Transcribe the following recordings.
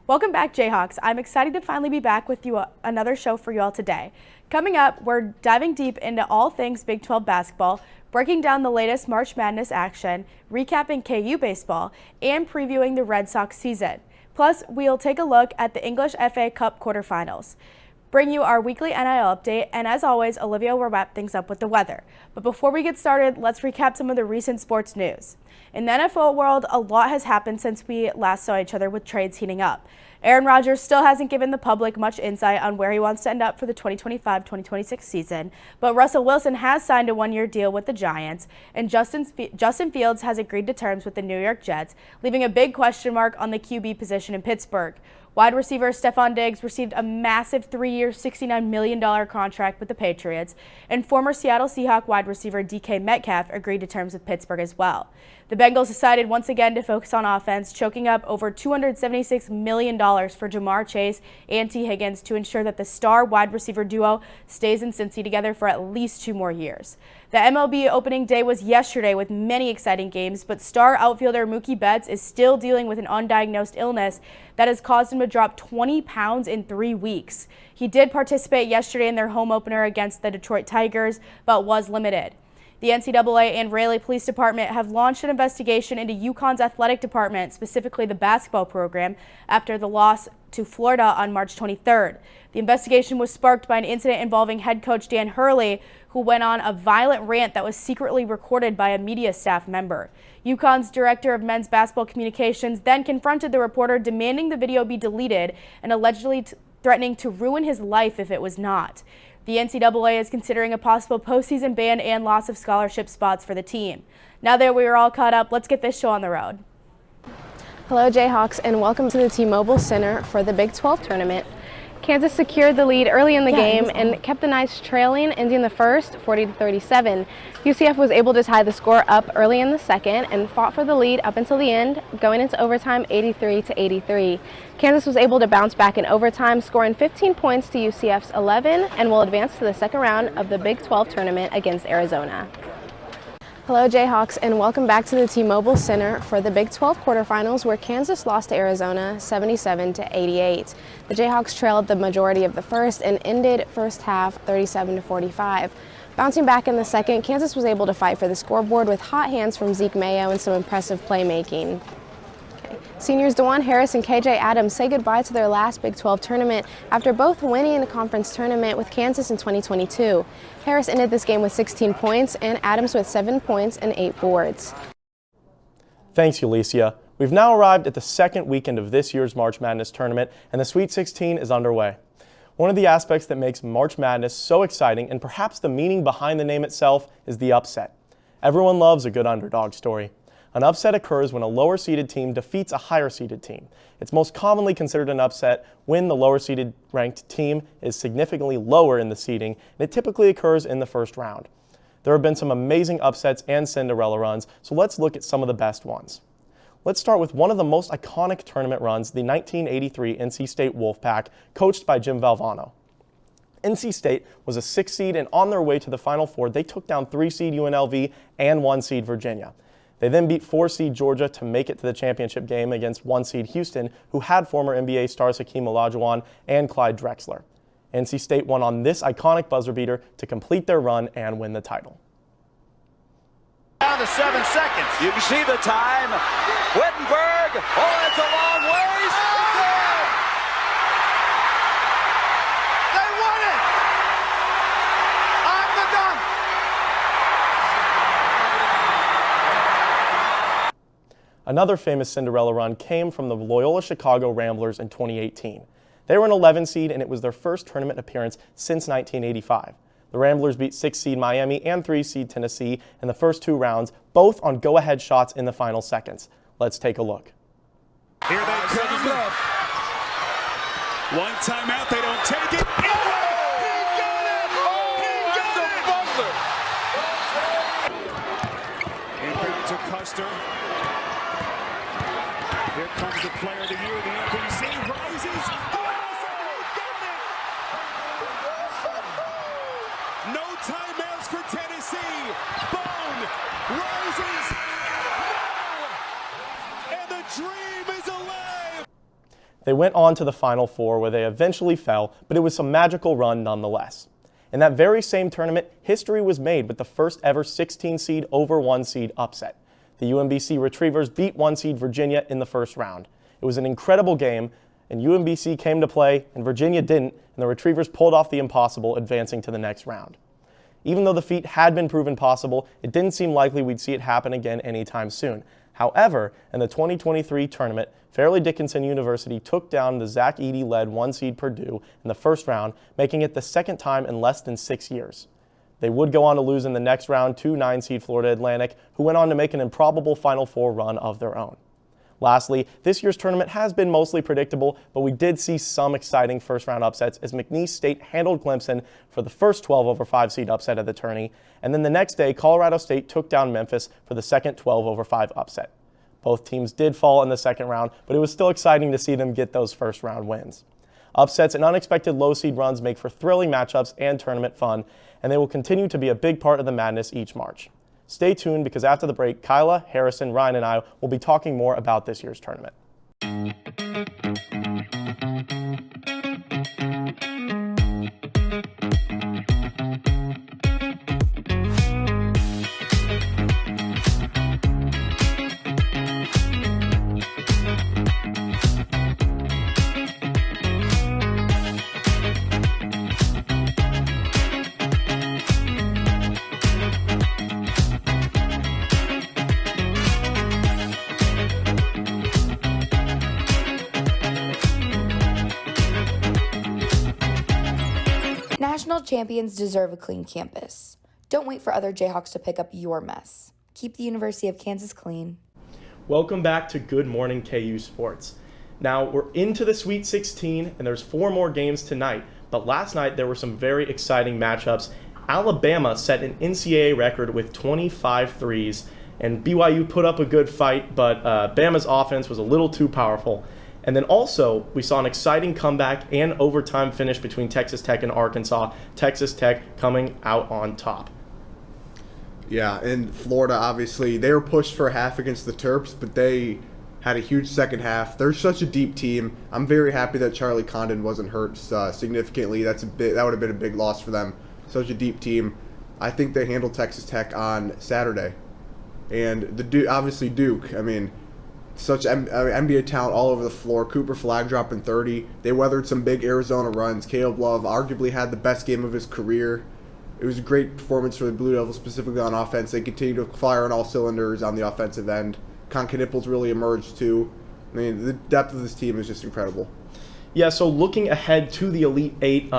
Welcome back, Jayhawks. I'm excited to finally be back with you another show for you all today. Coming up, we're diving deep into all things Big 12 basketball, breaking down the latest March Madness action, recapping KU baseball, and previewing the Red Sox season. Plus, we'll take a look at the English FA Cup quarterfinals, bring you our weekly NIL update, and as always, Olivia will wrap things up with the weather. But before we get started, let's recap some of the recent sports news. In the NFL world, a lot has happened since we last saw each other with trades heating up. Aaron Rodgers still hasn't given the public much insight on where he wants to end up for the 2025-2026 season, but Russell Wilson has signed a one-year deal with the Giants, and Justin Fields has agreed to terms with the New York Jets, leaving a big question mark on the QB position in Pittsburgh. Wide receiver Stephon Diggs received a massive 3-year, $69 million contract with the Patriots, and former Seattle Seahawks wide receiver DK Metcalf agreed to terms with Pittsburgh as well. The Bengals decided once again to focus on offense, choking up over $276 million for Jamar Chase and T. Higgins to ensure that the star wide receiver duo stays in Cincy together for at least 2 more years. The MLB opening day was yesterday with many exciting games, but star outfielder Mookie Betts is still dealing with an undiagnosed illness that has caused him to drop 20 pounds in 3 weeks. He did participate yesterday in their home opener against the Detroit Tigers, but was limited. The NCAA and Raleigh Police Department have launched an investigation into UConn's athletic department, specifically the basketball program, after the loss to Florida on March 23rd. The investigation was sparked by an incident involving head coach Dan Hurley, who went on a violent rant that was secretly recorded by a media staff member. UConn's director of men's basketball communications then confronted the reporter, demanding the video be deleted and allegedly threatening to ruin his life if it was not. The NCAA is considering a possible postseason ban and loss of scholarship spots for the team. Now that we are all caught up, let's get this show on the road. Hello, Jayhawks, and welcome to the T-Mobile Center for the Big 12 tournament. Kansas secured the lead early in the game and kept the Knights trailing, ending the first 40-37. UCF was able to tie the score up early in the second and fought for the lead up until the end, going into overtime 83-83. Kansas was able to bounce back in overtime, scoring 15 points to UCF's 11, and will advance to the second round of the Big 12 tournament against Arizona. Hello, Jayhawks, and welcome back to the T-Mobile Center for the Big 12 quarterfinals, where Kansas lost to Arizona 77-88. The Jayhawks trailed the majority of the first and ended first half 37-45. Bouncing back in the second, Kansas was able to fight for the scoreboard with hot hands from Zeke Mayo and some impressive playmaking. Seniors DeJuan Harris and KJ Adams say goodbye to their last Big 12 tournament after both winning a conference tournament with Kansas in 2022. Harris ended this game with 16 points and Adams with 7 points and 8 boards. Thanks, Ulicia. We've now arrived at the second weekend of this year's March Madness tournament, and the Sweet 16 is underway. One of the aspects that makes March Madness so exciting, and perhaps the meaning behind the name itself, is the upset. Everyone loves a good underdog story. An upset occurs when a lower-seeded team defeats a higher-seeded team. It's most commonly considered an upset when the lower-seeded ranked team is significantly lower in the seeding, and it typically occurs in the first round. There have been some amazing upsets and Cinderella runs, so let's look at some of the best ones. Let's start with one of the most iconic tournament runs, the 1983 NC State Wolfpack, coached by Jim Valvano. NC State was a 6th seed, and on their way to the Final Four, they took down 3-seed UNLV and 1-seed Virginia. They then beat 4-seed Georgia to make it to the championship game against 1-seed Houston, who had former NBA stars Hakeem Olajuwon and Clyde Drexler. NC State won on this iconic buzzer beater to complete their run and win the title. Down to 7 seconds. You can see the time. Wittenberg. Oh, it's a long ways. They won it. On the dunk. Another famous Cinderella run came from the Loyola Chicago Ramblers in 2018. They were an 11 seed, and it was their first tournament appearance since 1985. The Ramblers beat 6-seed Miami and 3-seed Tennessee in the first 2 rounds, both on go-ahead shots in the final seconds. Let's take a look. Here they come. One timeout, they don't take it. Oh, he got it! Oh, he got it! Buzzer. And to Custer. Here comes the player of the year, the MVP rises. No timeouts for Tennessee. Bone rises. And the dream is alive. They went on to the Final Four where they eventually fell, but it was a magical run nonetheless. In that very same tournament, history was made with the first ever 16 seed over 1 seed upset. The UMBC Retrievers beat 1 seed Virginia in the first round. It was an incredible game, and UMBC came to play, and Virginia didn't, and the Retrievers pulled off the impossible, advancing to the next round. Even though the feat had been proven possible, it didn't seem likely we'd see it happen again anytime soon. However, in the 2023 tournament, Fairleigh Dickinson University took down the Zach Edey-led 1 seed Purdue in the first round, making it the second time in less than 6 years. They would go on to lose in the next round to 9 seed Florida Atlantic, who went on to make an improbable Final Four run of their own. Lastly, this year's tournament has been mostly predictable, but we did see some exciting first-round upsets as McNeese State handled Clemson for the first 12 over 5 seed upset of the tourney, and then the next day, Colorado State took down Memphis for the second 12 over 5 upset. Both teams did fall in the second round, but it was still exciting to see them get those first-round wins. Upsets and unexpected low-seed runs make for thrilling matchups and tournament fun, and they will continue to be a big part of the madness each March. Stay tuned because after the break, Kyla, Harrison, Ryan, and I will be talking more about this year's tournament. National champions deserve a clean campus. Don't wait for other Jayhawks to pick up your mess. Keep the University of Kansas clean. Welcome back to Good Morning KU Sports. Now, we're into the Sweet 16, and there's 4 more games tonight. But last night, there were some very exciting matchups. Alabama set an NCAA record with 25 threes, and BYU put up a good fight, but Bama's offense was a little too powerful. And then also, we saw an exciting comeback and overtime finish between Texas Tech and Arkansas. Texas Tech coming out on top. Yeah, and Florida, obviously, they were pushed for a half against the Terps, but they had a huge second half. They're such a deep team. I'm very happy that Charlie Condon wasn't hurt significantly. That would have been a big loss for them. Such a deep team. I think they handled Texas Tech on Saturday. And obviously Duke, I mean, such NBA talent all over the floor. Cooper Flag dropping 30. They weathered some big Arizona runs. Caleb Love arguably had the best game of his career. It was a great performance for the Blue Devils, specifically on offense. They continue to fire on all cylinders on the offensive end. Conca-Nipples really emerged too. I mean, the depth of this team is just incredible. Yeah, so looking ahead to the Elite Eight,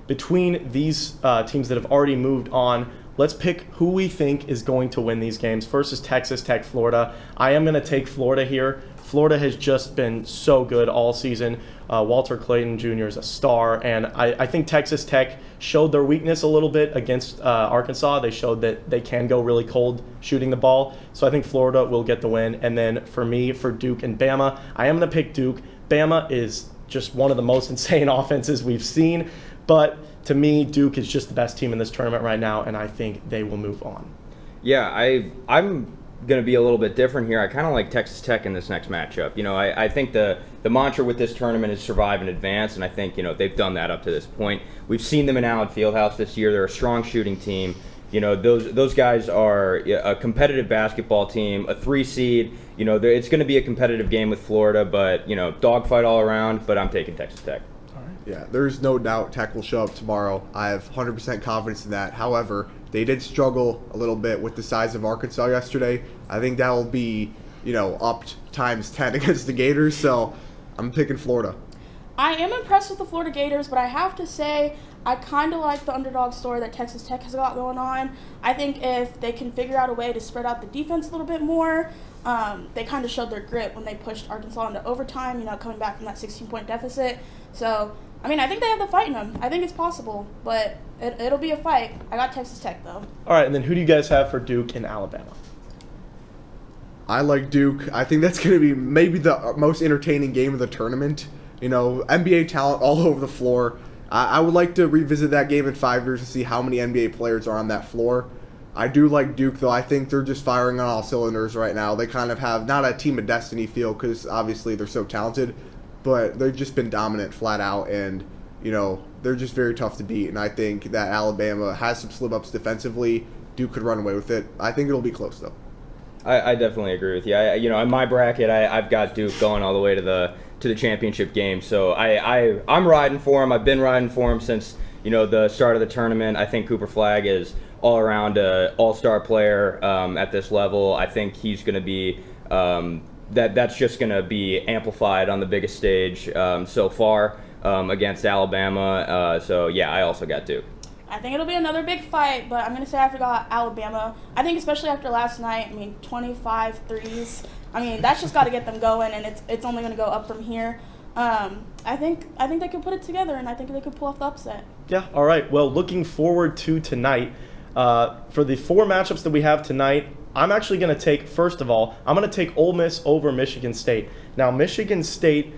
between these teams that have already moved on, let's pick who we think is going to win these games. First is Texas Tech, Florida. I am going to take Florida here. Florida has just been so good all season. Walter Clayton Jr. is a star, and I think Texas Tech showed their weakness a little bit against Arkansas. They showed that they can go really cold shooting the ball, so I think Florida will get the win. And then for me, for Duke and Bama, I am going to pick Duke. Bama is just one of the most insane offenses we've seen, but to me, Duke is just the best team in this tournament right now, and I think they will move on. Yeah, I'm going to be a little bit different here. I kind of like Texas Tech in this next matchup. You know, I think the mantra with this tournament is survive and advance, and I think, you know, they've done that up to this point. We've seen them in Allen Fieldhouse this year. They're a strong shooting team. You know, those guys are a competitive basketball team, a 3 seed. You know, it's going to be a competitive game with Florida, but, you know, dogfight all around, but I'm taking Texas Tech. Yeah, there's no doubt Tech will show up tomorrow. I have 100% confidence in that. However, they did struggle a little bit with the size of Arkansas yesterday. I think that will be, you know, upped times 10 against the Gators, so I'm picking Florida. I am impressed with the Florida Gators, but I have to say I kind of like the underdog story that Texas Tech has got going on. I think if they can figure out a way to spread out the defense a little bit more, they kind of showed their grit when they pushed Arkansas into overtime, you know, coming back from that 16-point deficit. So, I mean, I think they have the fight in them. I think it's possible, but it'll be a fight. I got Texas Tech, though. All right, and then who do you guys have for Duke and Alabama? I like Duke. I think that's going to be maybe the most entertaining game of the tournament. You know, NBA talent all over the floor. I would like to revisit that game in 5 years to see how many NBA players are on that floor. I do like Duke, though. I think they're just firing on all cylinders right now. They kind of have not a team of destiny feel because obviously they're so talented, but they've just been dominant flat out, and they're just very tough to beat. And I think that Alabama has some slip-ups defensively. Duke could run away with it. I think it'll be close, though. I definitely agree with you. In my bracket, I've got Duke going all the way to the championship game. So I'm riding for him. I've been riding for him since the start of the tournament. I think Cooper Flagg is all around all-star player at this level. I think he's going to be that's just going to be amplified on the biggest stage so far against Alabama. So yeah, I also got Duke. I think it'll be another big fight, but I'm going to say I forgot Alabama. I think especially after last night, 25 threes. That's just got to get them going, and it's only going to go up from here. I think they can put it together, and I think they could pull off the upset. Yeah, all right. Well, looking forward to tonight. For the 4 matchups that we have tonight, I'm actually going to take, first of all, I'm going to take Ole Miss over Michigan State. Now, Michigan State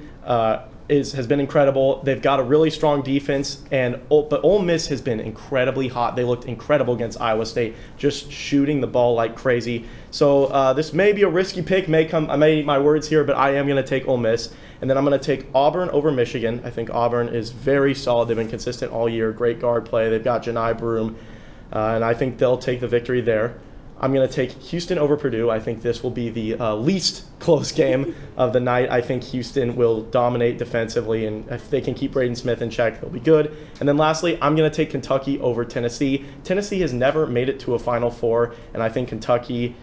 has been incredible. They've got a really strong defense, but Ole Miss has been incredibly hot. They looked incredible against Iowa State, just shooting the ball like crazy. So this may be a risky pick. I may eat my words here, but I am going to take Ole Miss. And then I'm going to take Auburn over Michigan. I think Auburn is very solid. They've been consistent all year. Great guard play. They've got Janai Broom, and I think they'll take the victory there. I'm going to take Houston over Purdue. I think this will be the least close game of the night. I think Houston will dominate defensively, and if they can keep Braden Smith in check, they'll be good. And then lastly, I'm going to take Kentucky over Tennessee. Tennessee has never made it to a Final Four, and I think Kentucky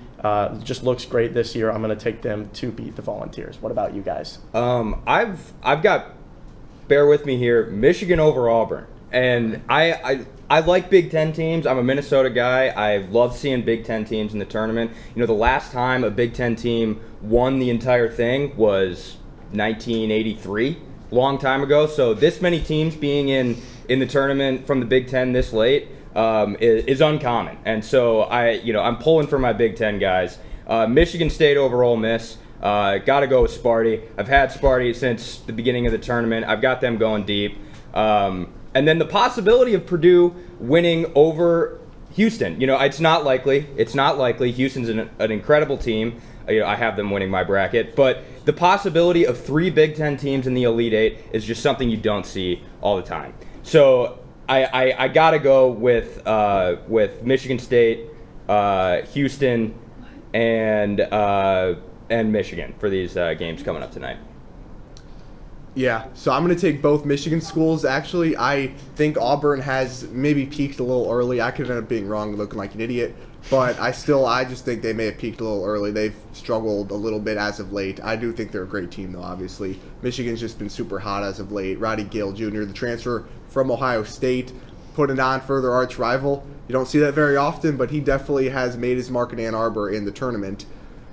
just looks great this year. I'm going to take them to beat the Volunteers. What about you guys? I've got, bear with me here, Michigan over Auburn. And I like Big Ten teams. I'm a Minnesota guy. I love seeing Big Ten teams in the tournament. The last time a Big Ten team won the entire thing was 1983, long time ago. So this many teams being in the tournament from the Big Ten this late is uncommon. And so I'm pulling for my Big Ten guys. Michigan State over Ole Miss. Got to go with Sparty. I've had Sparty since the beginning of the tournament. I've got them going deep. And then the possibility of Purdue winning over Houston. It's not likely. It's not likely. Houston's an incredible team. I have them winning my bracket. But the possibility of 3 Big Ten teams in the Elite Eight is just something you don't see all the time. So I got to go with Michigan State, Houston, and Michigan for these games coming up tonight. Yeah, so I'm going to take both Michigan schools. Actually, I think Auburn has maybe peaked a little early. I could end up being wrong, looking like an idiot. But I just think they may have peaked a little early. They've struggled a little bit as of late. I do think they're a great team, though, obviously. Michigan's just been super hot as of late. Roddy Gale Jr., the transfer from Ohio State, putting on for their arch rival. You don't see that very often, but he definitely has made his mark in Ann Arbor in the tournament.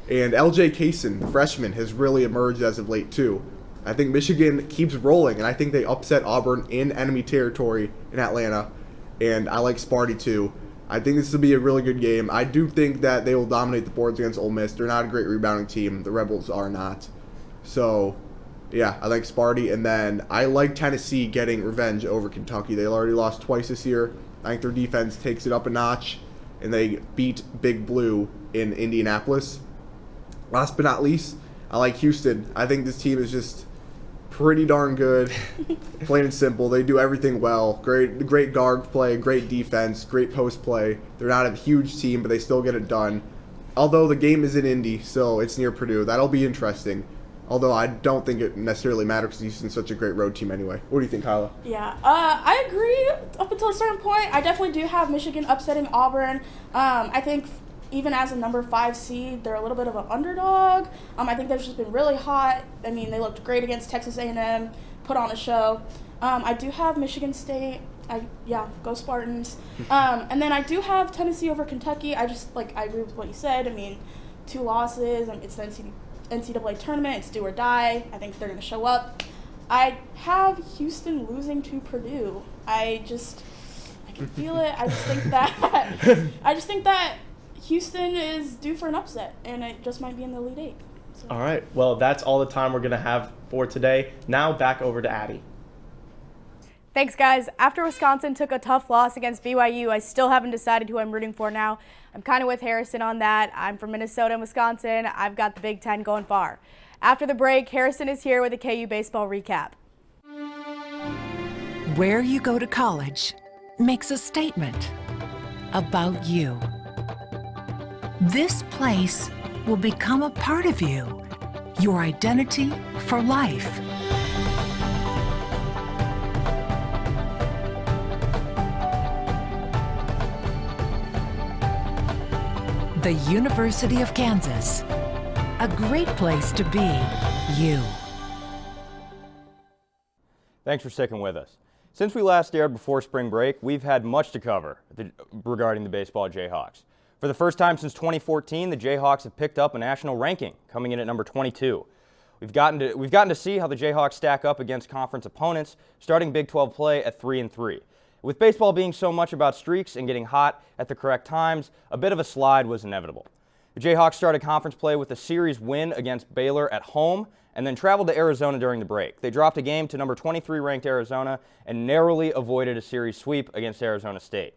And LJ Kaysen, the freshman, has really emerged as of late, too. I think Michigan keeps rolling, and I think they upset Auburn in enemy territory in Atlanta. And I like Sparty, too. I think this will be a really good game. I do think that they will dominate the boards against Ole Miss. They're not a great rebounding team. The Rebels are not. So, yeah, I like Sparty. And then I like Tennessee getting revenge over Kentucky. They already lost twice this year. I think their defense takes it up a notch, and they beat Big Blue in Indianapolis. Last but not least, I like Houston. I think this team is just pretty darn good, plain and simple. They do everything well. Great guard play, great defense, great post play. They're not a huge team, but they still get it done. Although the game is in Indy, so it's near Purdue. That'll be interesting. Although I don't think it necessarily matters because Houston's such a great road team anyway. What do you think, Kyla? Yeah, I agree up until a certain point. I definitely do have Michigan upsetting Auburn. I think even as a number 5 seed, they're a little bit of an underdog. I think they've just been really hot. I mean, they looked great against Texas A&M, put on a show. I do have Michigan State. Go Spartans. And then I do have Tennessee over Kentucky. I agree with what you said. I mean, 2 losses. It's the NCAA tournament. It's do or die. I think they're going to show up. I have Houston losing to Purdue. I can feel it. I just think that Houston is due for an upset, and it just might be in the Elite Eight. So. All right. Well, that's all the time we're going to have for today. Now back over to Addie. Thanks, guys. After Wisconsin took a tough loss against BYU, I still haven't decided who I'm rooting for now. I'm kind of with Harrison on that. I'm from Minnesota and Wisconsin. I've got the Big Ten going far. After the break, Harrison is here with a KU baseball recap. Where you go to college makes a statement about you. This place will become a part of you, your identity for life. The University of Kansas, a great place to be you. Thanks for sticking with us. Since we last aired before spring break, we've had much to cover regarding the baseball Jayhawks. For the first time since 2014, the Jayhawks have picked up a national ranking, coming in at number 22. We've gotten to see how the Jayhawks stack up against conference opponents, starting Big 12 play at 3-3. With baseball being so much about streaks and getting hot at the correct times, a bit of a slide was inevitable. The Jayhawks started conference play with a series win against Baylor at home and then traveled to Arizona during the break. They dropped a game to number 23 ranked Arizona and narrowly avoided a series sweep against Arizona State.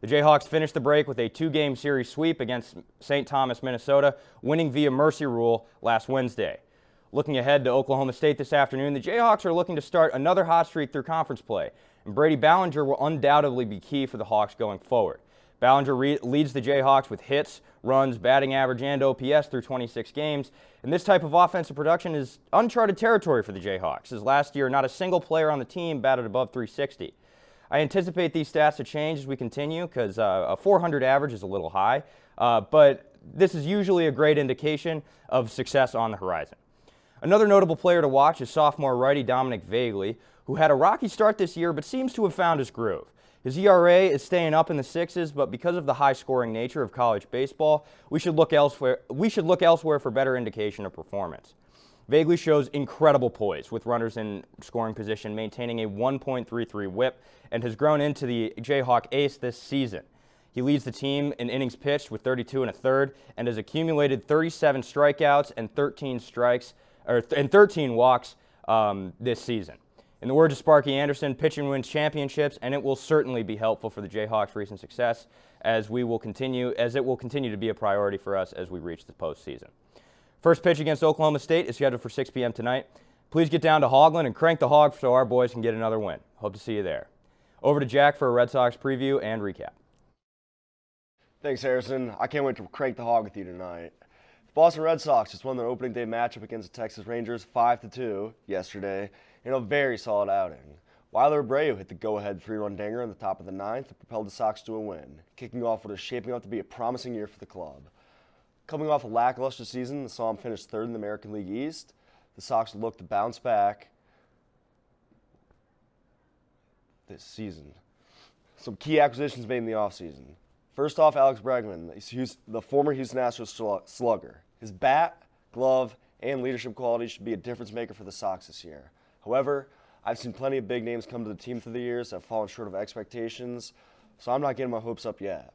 The Jayhawks finished the break with a 2-game series sweep against St. Thomas, Minnesota, winning via mercy rule last Wednesday. Looking ahead to Oklahoma State this afternoon, the Jayhawks are looking to start another hot streak through conference play, and Brady Ballinger will undoubtedly be key for the Hawks going forward. Ballinger leads the Jayhawks with hits, runs, batting average, and OPS through 26 games, and this type of offensive production is uncharted territory for the Jayhawks, as last year not a single player on the team batted above 360. I anticipate these stats to change as we continue because a 400 average is a little high, but this is usually a great indication of success on the horizon. Another notable player to watch is sophomore righty Dominic Vagley, who had a rocky start this year but seems to have found his groove. His ERA is staying up in the 6s, but because of the high-scoring nature of college baseball, we should look elsewhere for better indication of performance. Vagley shows incredible poise with runners in scoring position, maintaining a 1.33 whip, and has grown into the Jayhawk ace this season. He leads the team in innings pitched with 32 1/3 and has accumulated 37 strikeouts and 13 walks this season. In the words of Sparky Anderson, pitching wins championships, and it will certainly be helpful for the Jayhawks' recent success as it will continue to be a priority for us as we reach the postseason. First pitch against Oklahoma State is scheduled for 6 p.m. tonight. Please get down to Hogland and crank the hog so our boys can get another win. Hope to see you there. Over to Jack for a Red Sox preview and recap. Thanks, Harrison. I can't wait to crank the hog with you tonight. The Boston Red Sox just won their opening day matchup against the Texas Rangers 5-2 yesterday in a very solid outing. Wilder Abreu hit the go-ahead 3-run dinger in the top of the 9th that propelled the Sox to a win, kicking off what is shaping up to be a promising year for the club. Coming off a lackluster season that saw them finish 3rd in the American League East, the Sox look to bounce back this season. Some key acquisitions made in the offseason. First off, Alex Bregman, the former Houston Astros slugger. His bat, glove, and leadership qualities should be a difference maker for the Sox this year. However, I've seen plenty of big names come to the team through the years that have fallen short of expectations, so I'm not getting my hopes up yet.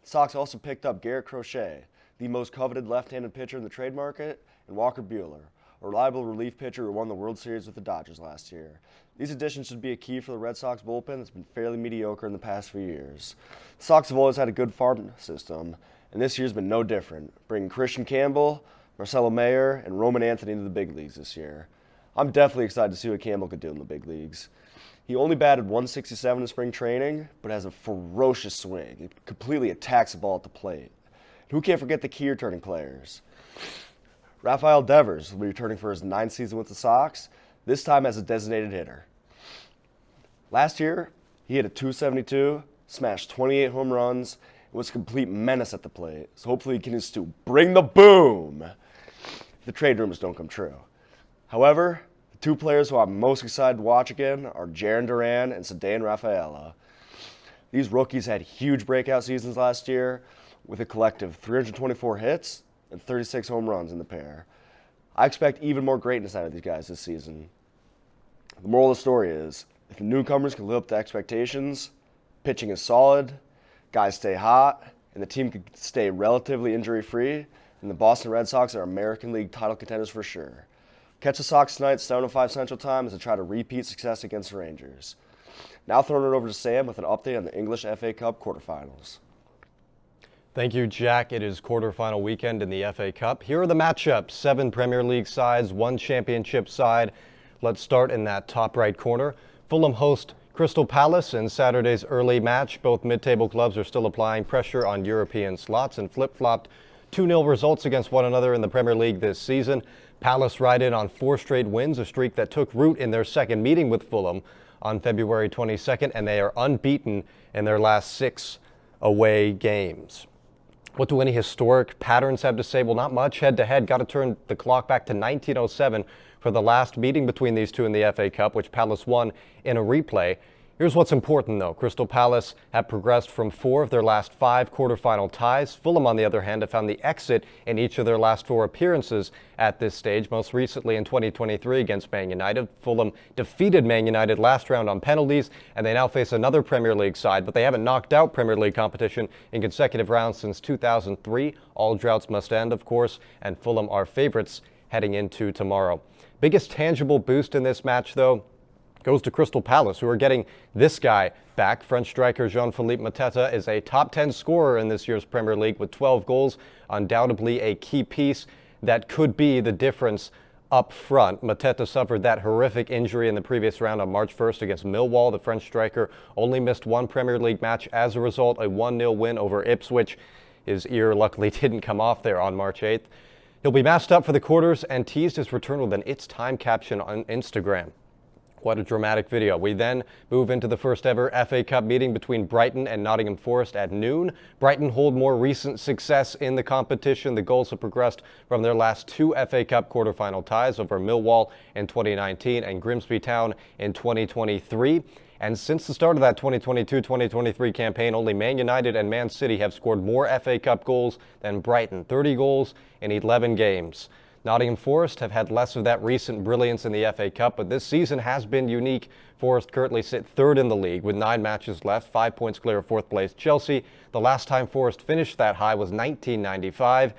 The Sox also picked up Garrett Crochet, the most coveted left-handed pitcher in the trade market, and Walker Buehler, a reliable relief pitcher who won the World Series with the Dodgers last year. These additions should be a key for the Red Sox bullpen that's been fairly mediocre in the past few years. The Sox have always had a good farm system, and this year's been no different, bringing Christian Campbell, Marcelo Mayer, and Roman Anthony into the big leagues this year. I'm definitely excited to see what Campbell could do in the big leagues. He only batted 167 in spring training, but has a ferocious swing. He completely attacks the ball at the plate. And who can't forget the key returning players? Rafael Devers will be returning for his 9th season with the Sox, this time as a designated hitter. Last year, he hit a .272, smashed 28 home runs, and was a complete menace at the plate. So hopefully he continues to bring the boom if the trade rumors don't come true. However, the two players who I'm most excited to watch again are Jarren Duran and Ceddanne Rafaela. These rookies had huge breakout seasons last year with a collective 324 hits and 36 home runs in the pair. I expect even more greatness out of these guys this season. The moral of the story is, if the newcomers can live up to expectations, pitching is solid, guys stay hot, and the team can stay relatively injury-free, then the Boston Red Sox are American League title contenders for sure. Catch the Sox tonight, 7:05 Central Time, as they try to repeat success against the Rangers. Now throwing it over to Sam with an update on the English FA Cup quarterfinals. Thank you, Jack. It is quarterfinal weekend in the FA Cup. Here are the matchups. 7 Premier League sides, 1 championship side. Let's start in that top right corner. Fulham host Crystal Palace in Saturday's early match. Both mid-table clubs are still applying pressure on European slots and flip-flopped 2-0 results against one another in the Premier League this season. Palace ride in on 4 straight wins, a streak that took root in their second meeting with Fulham on February 22nd, and they are unbeaten in their last 6 away games. What do any historic patterns have to say? Well, not much head-to-head. Got to turn the clock back to 1907 for the last meeting between these two in the FA Cup, which Palace won in a replay. Here's what's important, though. Crystal Palace have progressed from 4 of their last 5 quarterfinal ties. Fulham, on the other hand, have found the exit in each of their last 4 appearances at this stage, most recently in 2023 against Man United. Fulham defeated Man United last round on penalties, and they now face another Premier League side, but they haven't knocked out Premier League competition in consecutive rounds since 2003. All droughts must end, of course, and Fulham are favorites heading into tomorrow. Biggest tangible boost in this match, though, goes to Crystal Palace, who are getting this guy back. French striker Jean-Philippe Mateta is a top 10 scorer in this year's Premier League with 12 goals, undoubtedly a key piece that could be the difference up front. Mateta suffered that horrific injury in the previous round on March 1st against Millwall. The French striker only missed 1 Premier League match. As a result, a 1-0 win over Ipswich. His ear luckily didn't come off there on March 8th. He'll be masked up for the quarters and teased his return with an "It's Time" caption on Instagram. What a dramatic video. We then move into the first ever FA Cup meeting between Brighton and Nottingham Forest at noon. Brighton hold more recent success in the competition. The goals have progressed from their last 2 FA Cup quarterfinal ties over Millwall in 2019 and Grimsby Town in 2023. And since the start of that 2022-2023 campaign, only Man United and Man City have scored more FA Cup goals than Brighton, 30 goals in 11 games. Nottingham Forest have had less of that recent brilliance in the FA Cup, but this season has been unique. Forest currently sit 3rd in the league with 9 matches left, 5 points clear of 4th place Chelsea. The last time Forest finished that high was 1995.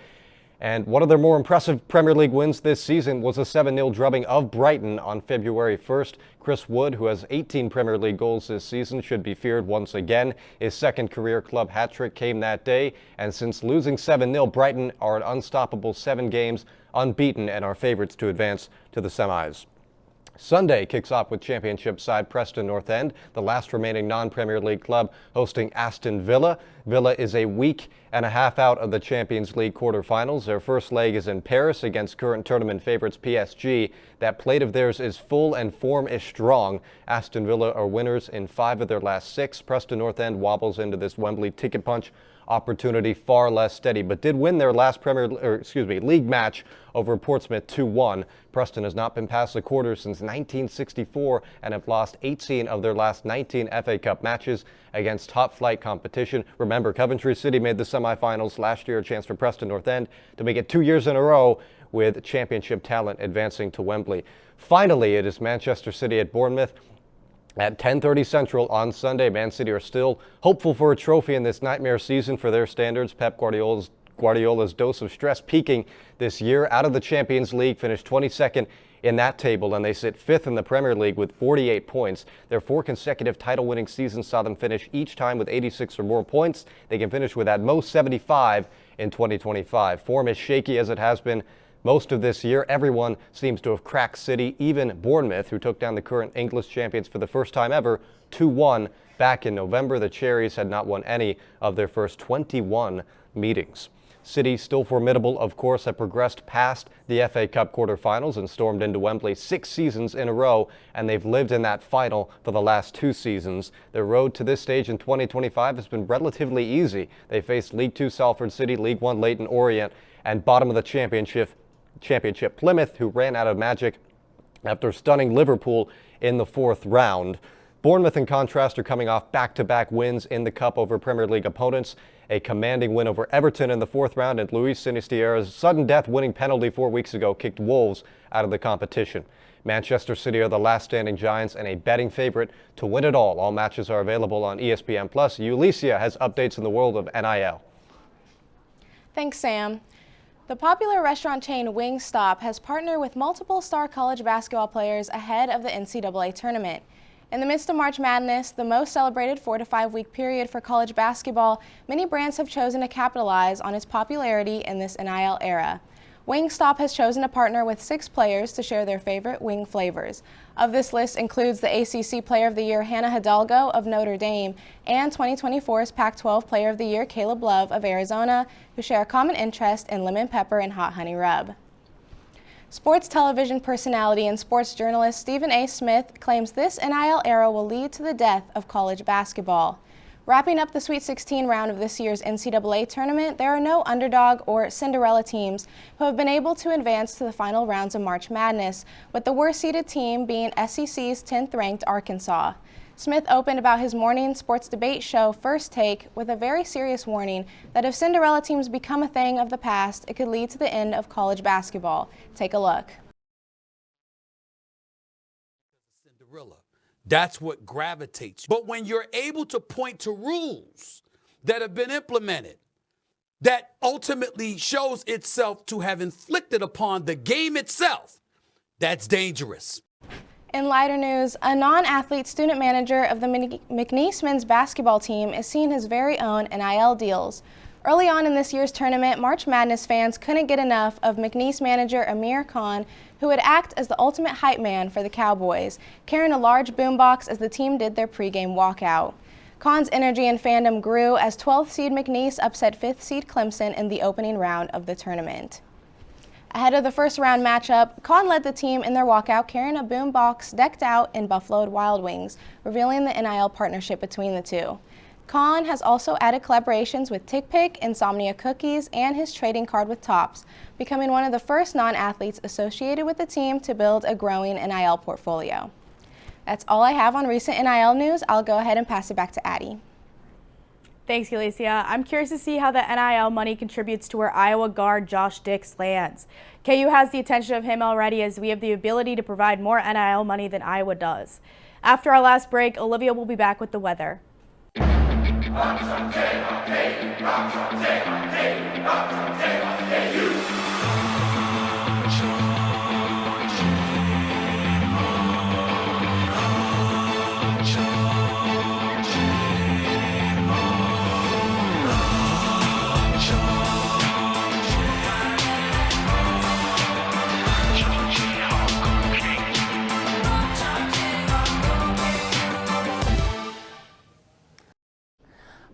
And one of their more impressive Premier League wins this season was a 7-0 drubbing of Brighton on February 1st. Chris Wood, who has 18 Premier League goals this season, should be feared once again. His second career club hat-trick came that day, and since losing 7-0, Brighton are an unstoppable 7 games unbeaten and are favorites to advance to the semis. Sunday kicks off with championship side Preston North End, the last remaining non-Premier League club, hosting Aston Villa. Villa is a week and a half out of the Champions League quarterfinals. Their first leg is in Paris against current tournament favorites PSG. That plate of theirs is full and form is strong. Aston Villa are winners in 5 of their last 6. Preston North End wobbles into this Wembley ticket punch opportunity far less steady, but did win their last league match over Portsmouth 2-1. Preston has not been past the quarters since 1964 and have lost 18 of their last 19 FA Cup matches against top-flight competition. Remember, Coventry City made the semifinals last year, a chance for Preston North End to make it 2 years in a row with championship talent advancing to Wembley. Finally, it is Manchester City at Bournemouth. At 10:30 Central on Sunday, Man City are still hopeful for a trophy in this nightmare season for their standards. Pep Guardiola's dose of stress peaking this year. Out of the Champions League, finished 22nd in that table, and they sit 5th in the Premier League with 48 points. Their 4 consecutive title-winning seasons saw them finish each time with 86 or more points. They can finish with at most 75 in 2025. Form is shaky as it has been most of this year. Everyone seems to have cracked City, even Bournemouth, who took down the current English champions for the first time ever, 2-1 back in November. The Cherries had not won any of their first 21 meetings. City, still formidable, of course, have progressed past the FA Cup quarterfinals and stormed into Wembley 6 seasons in a row, and they've lived in that final for the last 2 seasons. Their road to this stage in 2025 has been relatively easy. They faced League 2 Salford City, League 1 Leyton Orient, and bottom of the championship Plymouth, who ran out of magic after stunning Liverpool in the 4th round. Bournemouth, in contrast, are coming off back-to-back wins in the Cup over Premier League opponents, a commanding win over Everton in the 4th round, and Luis Sinisterra's sudden death-winning penalty 4 weeks ago kicked Wolves out of the competition. Manchester City are the last standing giants and a betting favorite to win it all. All matches are available on ESPN+. Ulicia has updates in the world of NIL. Thanks, Sam. The popular restaurant chain Wingstop has partnered with multiple star college basketball players ahead of the NCAA tournament. In the midst of March Madness, the most celebrated 4 to 5 week period for college basketball, many brands have chosen to capitalize on its popularity in this NIL era. Wingstop has chosen to partner with 6 players to share their favorite wing flavors. Of this list includes the ACC Player of the Year Hannah Hidalgo of Notre Dame and 2024's Pac-12 Player of the Year Caleb Love of Arizona, who share a common interest in lemon pepper and hot honey rub. Sports television personality and sports journalist Stephen A. Smith claims this NIL era will lead to the death of college basketball. Wrapping up the Sweet 16 round of this year's NCAA tournament, there are no underdog or Cinderella teams who have been able to advance to the final rounds of March Madness, with the worst-seeded team being SEC's 10th-ranked Arkansas. Smith opened about his morning sports debate show, First Take, with a very serious warning that if Cinderella teams become a thing of the past, it could lead to the end of college basketball. Take a look. Cinderella. That's what gravitates. But when you're able to point to rules that have been implemented that ultimately shows itself to have inflicted upon the game itself, that's dangerous. In lighter news, a non-athlete student manager of the McNeese men's basketball team is seeing his very own NIL deals. Early on in this year's tournament, March Madness fans couldn't get enough of McNeese manager Amir Khan, who would act as the ultimate hype man for the Cowboys, carrying a large boombox as the team did their pregame walkout. Khan's energy and fandom grew as 12th seed McNeese upset 5th seed Clemson in the opening round of the tournament. Ahead of the first round matchup, Khan led the team in their walkout carrying a boombox decked out in Buffalo Wild Wings, revealing the NIL partnership between the two. Khan has also added collaborations with TickPick, Insomnia Cookies, and his trading card with Topps, becoming one of the first non-athletes associated with the team to build a growing NIL portfolio. That's all I have on recent NIL news. I'll go ahead and pass it back to Addie. Thanks, Alicia. I'm curious to see how the NIL money contributes to where Iowa guard Josh Dix lands. KU has the attention of him already, as we have the ability to provide more NIL money than Iowa does. After our last break, Olivia will be back with the weather.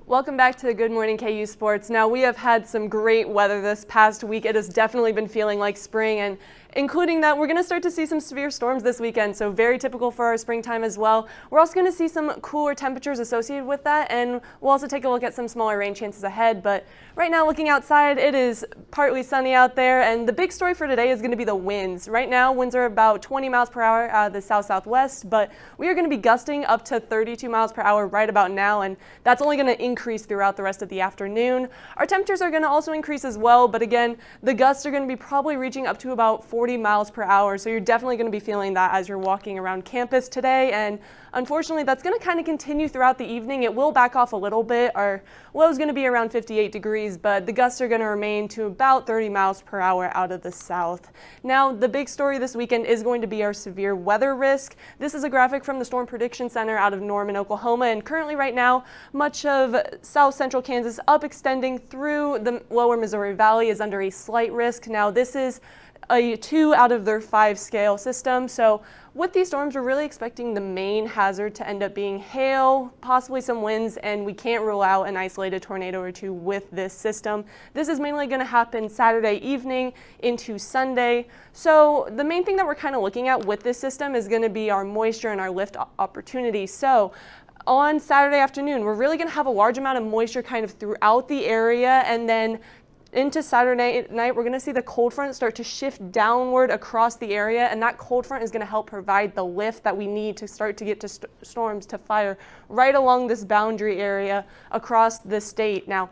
Welcome back to Good Morning KU Sports. Now, we have had some great weather this past week. It has definitely been feeling like spring, and including that, we're going to start to see some severe storms this weekend, so very typical for our springtime as well. We're also going to see some cooler temperatures associated with that, and we'll also take a look at some smaller rain chances ahead. But right now, looking outside, it is partly sunny out there, and the big story for today is going to be the winds. Right now, winds are about 20 miles per hour out of the south-southwest, but we are going to be gusting up to 32 miles per hour right about now, and that's only going to increase throughout the rest of the afternoon. Our temperatures are going to also increase as well, but again, the gusts are going to be probably reaching up to about 40 miles per hour, so you're definitely going to be feeling that as you're walking around campus today, and unfortunately that's going to kind of continue throughout the evening. It will back off a little bit. Our low is going to be around 58 degrees, but the gusts are going to remain to about 30 miles per hour out of the south. Now, the big story this weekend is going to be our severe weather risk. This is a graphic from the Storm Prediction Center out of Norman, Oklahoma, and currently right now, much of south central Kansas up extending through the lower Missouri Valley is under a slight risk. Now, this is a 2 out of their 5 scale system. So with these storms, we're really expecting the main hazard to end up being hail, possibly some winds, and we can't rule out an isolated tornado or two with this system. This is mainly going to happen Saturday evening into Sunday. So the main thing that we're kind of looking at with this system is going to be our moisture and our lift opportunity. So on Saturday afternoon, we're really going to have a large amount of moisture kind of throughout the area, and then into Saturday night, we're going to see the cold front start to shift downward across the area, and that cold front is going to help provide the lift that we need to start to get to storms to fire right along this boundary area across the state. Now,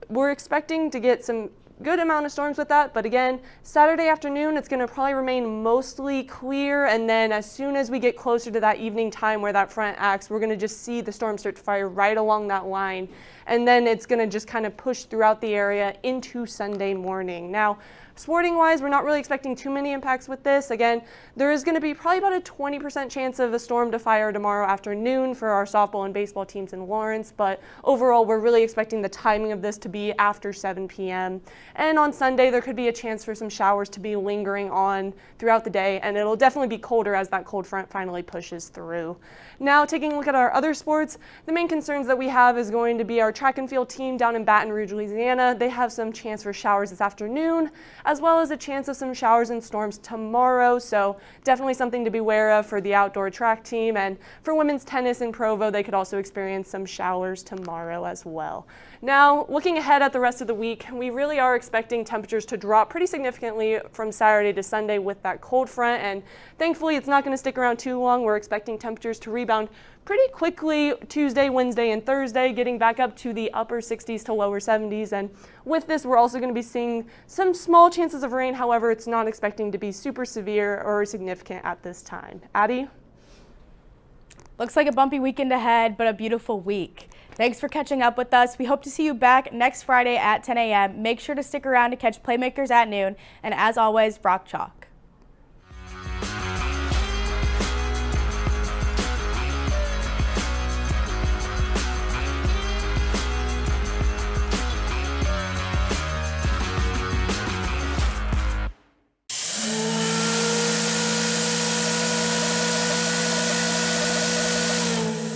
we're expecting to get some good amount of storms with that. But again, Saturday afternoon, it's going to probably remain mostly clear. And then as soon as we get closer to that evening time where that front acts, we're going to just see the storm start to fire right along that line. And then it's going to just kind of push throughout the area into Sunday morning. Now, sporting-wise, we're not really expecting too many impacts with this. Again, there is going to be probably about a 20% chance of a storm to fire tomorrow afternoon for our softball and baseball teams in Lawrence, but overall, we're really expecting the timing of this to be after 7 p.m. And on Sunday, there could be a chance for some showers to be lingering on throughout the day, and it'll definitely be colder as that cold front finally pushes through. Now, taking a look at our other sports, the main concerns that we have is going to be our track and field team down in Baton Rouge, Louisiana. They have some chance for showers this afternoon, as well as a chance of some showers and storms tomorrow, so definitely something to be aware of for the outdoor track team. And for women's tennis in Provo, they could also experience some showers tomorrow as well. Now, looking ahead at the rest of the week, we really are expecting temperatures to drop pretty significantly from Saturday to Sunday with that cold front, and thankfully it's not going to stick around too long. We're expecting temperatures to rebound pretty quickly Tuesday, Wednesday, and Thursday, getting back up to the upper 60s to lower 70s. And with this, we're also going to be seeing some small chances of rain. However, it's not expecting to be super severe or significant at this time. Addie? Looks like a bumpy weekend ahead, but a beautiful week. Thanks for catching up with us. We hope to see you back next Friday at 10 a.m. Make sure to stick around to catch Playmakers at noon. And as always, rock chalk.